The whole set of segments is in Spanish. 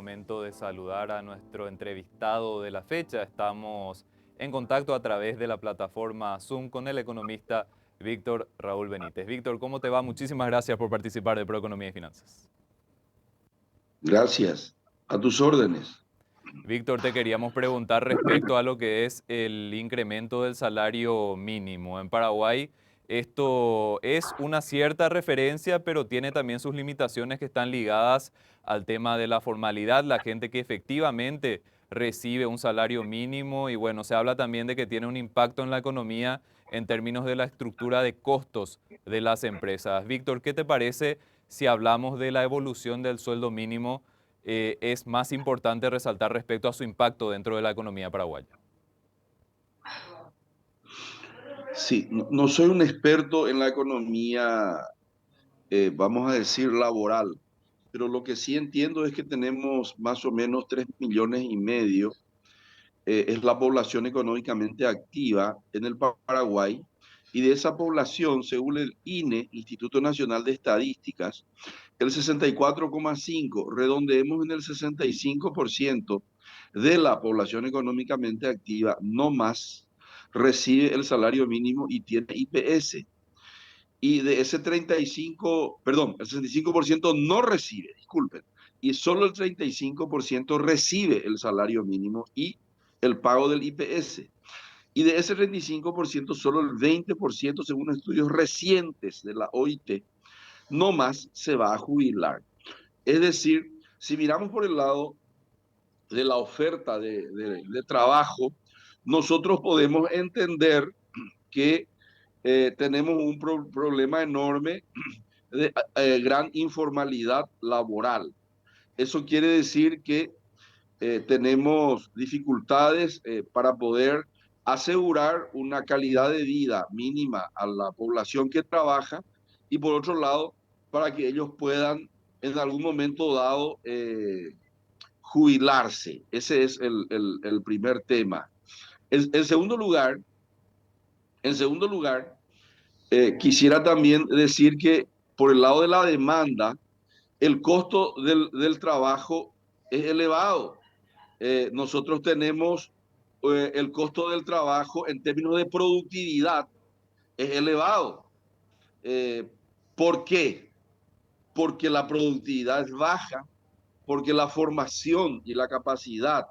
momento de saludar a nuestro entrevistado de la fecha. Estamos en contacto a través de la plataforma Zoom con el economista Víctor Raúl Benítez. Víctor, ¿cómo te va? Muchísimas gracias por participar de Proeconomía y Finanzas. Gracias. A tus órdenes. Víctor, te queríamos preguntar respecto a lo que es el incremento del salario mínimo. En Paraguay, esto es una cierta referencia, pero tiene también sus limitaciones que están ligadas al tema de la formalidad, la gente que efectivamente recibe un salario mínimo y bueno, se habla también de que tiene un impacto en la economía en términos de la estructura de costos de las empresas. Víctor, ¿qué te parece si hablamos de la evolución del sueldo mínimo? Es más importante resaltar respecto a su impacto dentro de la economía paraguaya? Sí, no soy un experto en la economía, vamos a decir, laboral, pero lo que sí entiendo es que tenemos más o menos 3,5 millones, es la población económicamente activa en el Paraguay, y de esa población, según el INE, Instituto Nacional de Estadísticas, el 64,5, redondeemos en el 65% de la población económicamente activa, no más, recibe el salario mínimo y tiene IPS. Y de ese 35, perdón, el 65% no recibe, disculpen, y solo el 35% recibe el salario mínimo y el pago del IPS. Y de ese 35%, solo el 20%, según estudios recientes de la OIT, no más se va a jubilar. Es decir, si miramos por el lado de la oferta de trabajo, nosotros podemos entender que tenemos un problema enorme de gran informalidad laboral. Eso quiere decir que tenemos dificultades para poder asegurar una calidad de vida mínima a la población que trabaja, y por otro lado, para que ellos puedan en algún momento dado jubilarse. Ese es el primer tema. En segundo lugar, en segundo lugar quisiera también decir que por el lado de la demanda, el costo del trabajo es elevado. Nosotros tenemos el costo del trabajo en términos de productividad es elevado. Eh, ¿Por qué? Porque la productividad es baja, porque la formación y la capacidad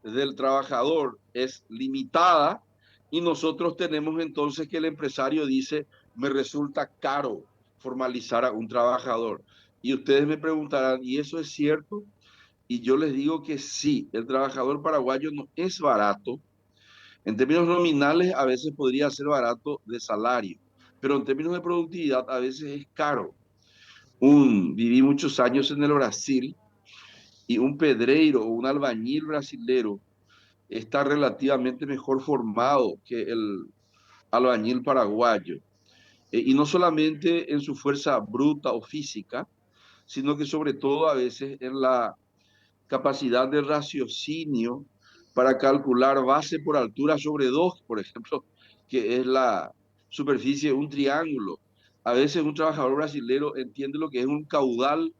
del trabajador es limitada, y nosotros tenemos entonces que el empresario dice, me resulta caro formalizar a un trabajador. Y ustedes me preguntarán, ¿y eso es cierto? Y yo les digo que sí, el trabajador paraguayo no es barato. En términos nominales a veces podría ser barato de salario, pero en términos de productividad a veces es caro. Viví muchos años en el Brasil, y un pedreiro o un albañil brasilero está relativamente mejor formado que el albañil paraguayo. Y no solamente en su fuerza bruta o física, sino que sobre todo a veces en la capacidad de raciocinio para calcular base por altura sobre dos, por ejemplo, que es la superficie de un triángulo. A veces un trabajador brasilero entiende lo que es un caudal,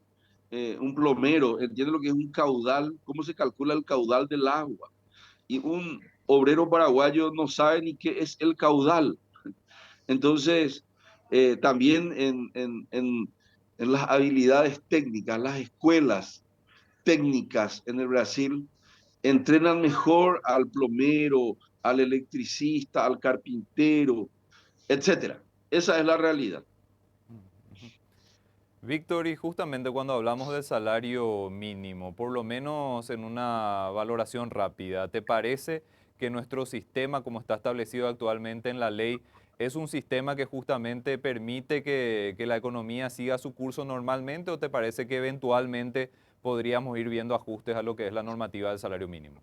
un plomero entiende lo que es un caudal, cómo se calcula el caudal del agua. Y un obrero paraguayo no sabe ni qué es el caudal. Entonces, también en las habilidades técnicas, las escuelas técnicas en el Brasil entrenan mejor al plomero, al electricista, al carpintero, etcétera. Esa es la realidad. Víctor, y justamente cuando hablamos del salario mínimo, por lo menos en una valoración rápida, ¿te parece que nuestro sistema, como está establecido actualmente en la ley, es un sistema que justamente permite que la economía siga su curso normalmente, o te parece que eventualmente podríamos ir viendo ajustes a lo que es la normativa del salario mínimo?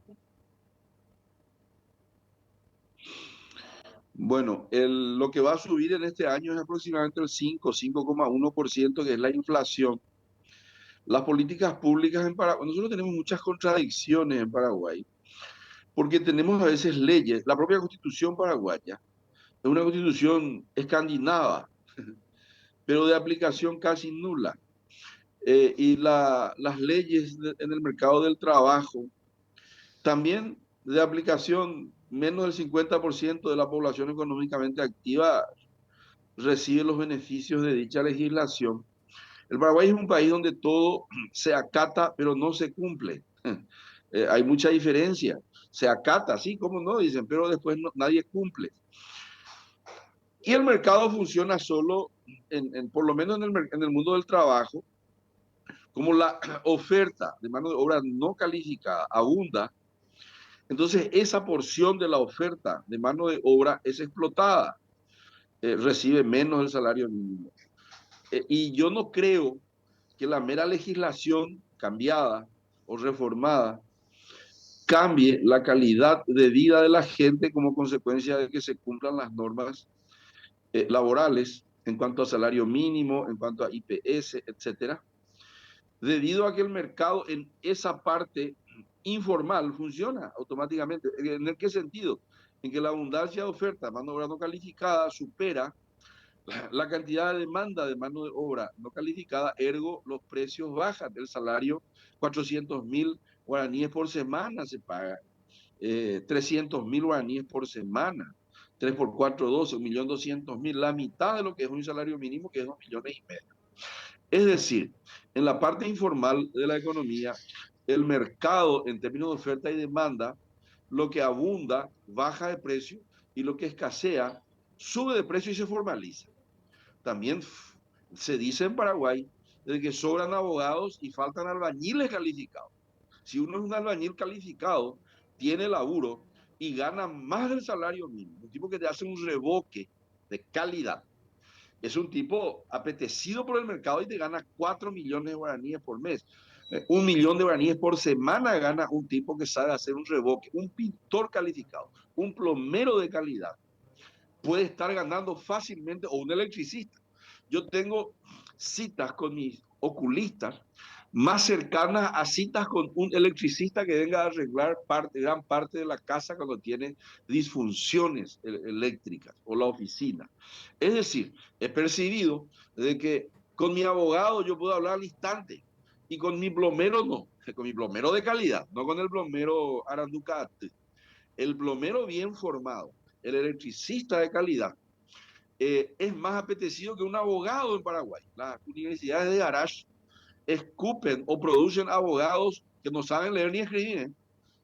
Bueno, lo que va a subir en este año es aproximadamente el 5,1%, que es la inflación. Las políticas públicas en Paraguay, nosotros tenemos muchas contradicciones en Paraguay, porque tenemos a veces leyes, la propia constitución paraguaya es una constitución escandinava, pero de aplicación casi nula. y las leyes en el mercado del trabajo, también de aplicación, menos del 50% de la población económicamente activa recibe los beneficios de dicha legislación. El Paraguay es un país donde todo se acata, pero no se cumple. Hay mucha diferencia. Se acata, sí, como no, dicen, pero después nadie cumple. Y el mercado funciona solo, por lo menos en el mundo del trabajo, como la oferta de mano de obra no calificada abunda, entonces esa porción de la oferta de mano de obra es explotada, recibe menos del salario mínimo. Y yo no creo que la mera legislación cambiada o reformada cambie la calidad de vida de la gente como consecuencia de que se cumplan las normas laborales en cuanto a salario mínimo, en cuanto a IPS, etcétera, debido a que el mercado en esa parte informal funciona automáticamente. ¿En qué sentido? En que la abundancia de oferta, mano de obra no calificada, supera la cantidad de demanda de mano de obra no calificada, ergo los precios bajan. El salario, 400.000 guaraníes por semana se paga, 300.000 guaraníes por semana, 3 por 4, 12, 1.200.000, la mitad de lo que es un salario mínimo, que es 2,5 millones. Es decir, en la parte informal de la economía, el mercado en términos de oferta y demanda, lo que abunda baja de precio y lo que escasea sube de precio y se formaliza. También se dice en Paraguay de que sobran abogados y faltan albañiles calificados. Si uno es un albañil calificado, tiene laburo y gana más del salario mínimo, un tipo que te hace un revoque de calidad, es un tipo apetecido por el mercado y te gana 4 millones de guaraníes por mes. 1 millón de guaraníes por semana gana un tipo que sabe hacer un revoque, un pintor calificado, un plomero de calidad. Puede estar ganando fácilmente, o un electricista. Yo tengo citas con mis oculistas más cercanas a citas con un electricista que venga a arreglar gran parte de la casa cuando tiene disfunciones eléctricas o la oficina. Es decir, he percibido de que con mi abogado yo puedo hablar al instante y con mi plomero no, con mi plomero de calidad, no con el plomero aranducate. El plomero bien formado, el electricista de calidad, es más apetecido que un abogado en Paraguay. Las universidades de garage escupen o producen abogados que no saben leer ni escribir,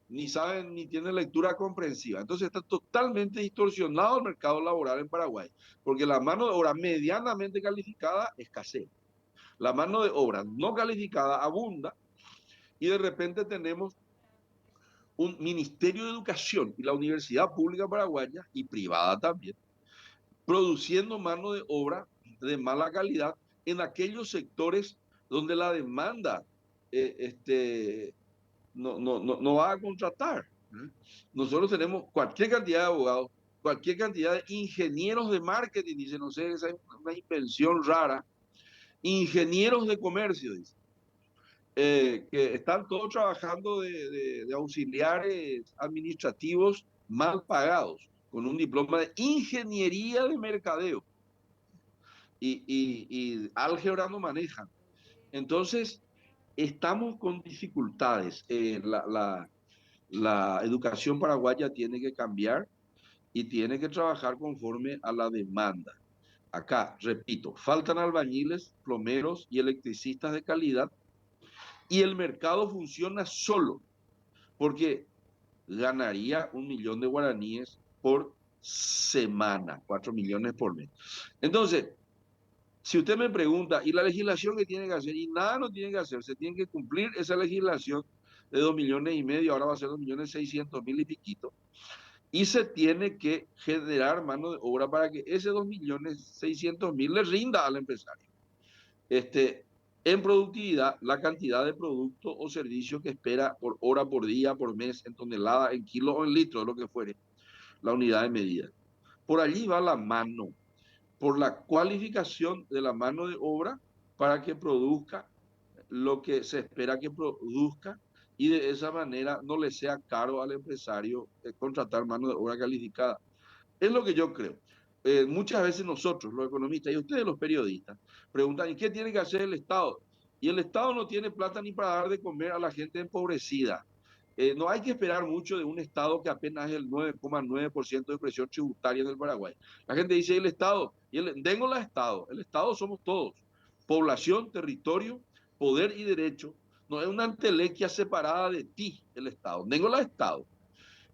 ni saben ni tienen lectura comprensiva. Entonces está totalmente distorsionado el mercado laboral en Paraguay, porque la mano de obra medianamente calificada escasea. La mano de obra no calificada abunda y de repente tenemos un Ministerio de Educación y la Universidad Pública Paraguaya y privada también, produciendo mano de obra de mala calidad en aquellos sectores donde la demanda no va a contratar. Nosotros tenemos cualquier cantidad de abogados, cualquier cantidad de ingenieros de marketing, dice, no sé, esa es una invención rara, ingenieros de comercio, dice, que están todos trabajando de auxiliares administrativos mal pagados, con un diploma de ingeniería de mercadeo y álgebra no manejan. Entonces, estamos con dificultades. La educación paraguaya tiene que cambiar y tiene que trabajar conforme a la demanda. Acá, repito, faltan albañiles, plomeros y electricistas de calidad y el mercado funciona solo porque ganaría 1 millón de guaraníes por semana, 4 millones por mes. Entonces, si usted me pregunta, ¿y la legislación que tiene que hacer? Y nada no tiene que hacer, se tiene que cumplir esa legislación de 2,5 millones, ahora va a ser 2,600,000 y piquito, y se tiene que generar mano de obra para que ese 2,600,000 le rinda al empresario. En productividad, la cantidad de producto o servicio que espera por hora, por día, por mes, en tonelada, en kilos o en litros, lo que fuere, la unidad de medida. Por allí va la mano, por la cualificación de la mano de obra para que produzca lo que se espera que produzca y de esa manera no le sea caro al empresario contratar mano de obra calificada. Es lo que yo creo. Muchas veces nosotros, los economistas, y ustedes los periodistas, preguntan, ¿y qué tiene que hacer el Estado? Y el Estado no tiene plata ni para dar de comer a la gente empobrecida. No hay que esperar mucho de un Estado que apenas es el 9,9% de presión tributaria en el Paraguay. La gente dice el Estado, y dengo la Estado. El Estado somos todos. Población, territorio, poder y derecho. No es una entelequia separada de ti, el Estado. Dengo la Estado.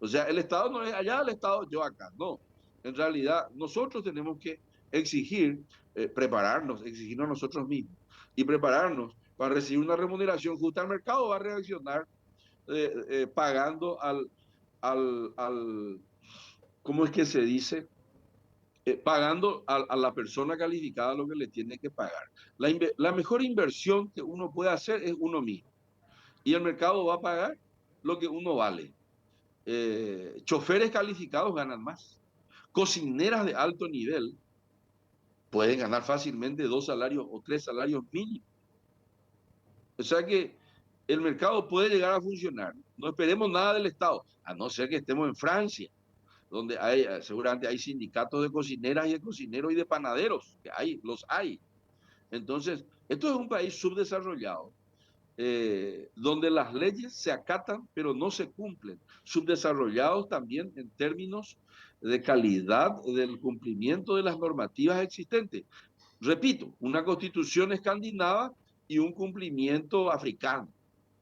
O sea, el Estado no es allá, el Estado yo acá. No. En realidad, nosotros tenemos que exigir, prepararnos, exigirnos nosotros mismos y prepararnos para recibir una remuneración justa. El mercado va a reaccionar pagando al, ¿cómo es que se dice? Pagando a la persona calificada lo que le tiene que pagar. La mejor inversión que uno puede hacer es uno mismo. Y el mercado va a pagar lo que uno vale. Choferes calificados ganan más. Cocineras de alto nivel pueden ganar fácilmente 2 salarios o 3 salarios mínimos. O sea que el mercado puede llegar a funcionar. No esperemos nada del Estado, a no ser que estemos en Francia, donde seguramente hay sindicatos de cocineras y de cocineros y de panaderos, que los hay. Entonces, esto es un país subdesarrollado, donde las leyes se acatan pero no se cumplen. Subdesarrollados también en términos de calidad del cumplimiento de las normativas existentes. Repito, una constitución escandinava y un cumplimiento africano,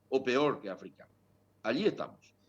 o peor que africano. Allí estamos.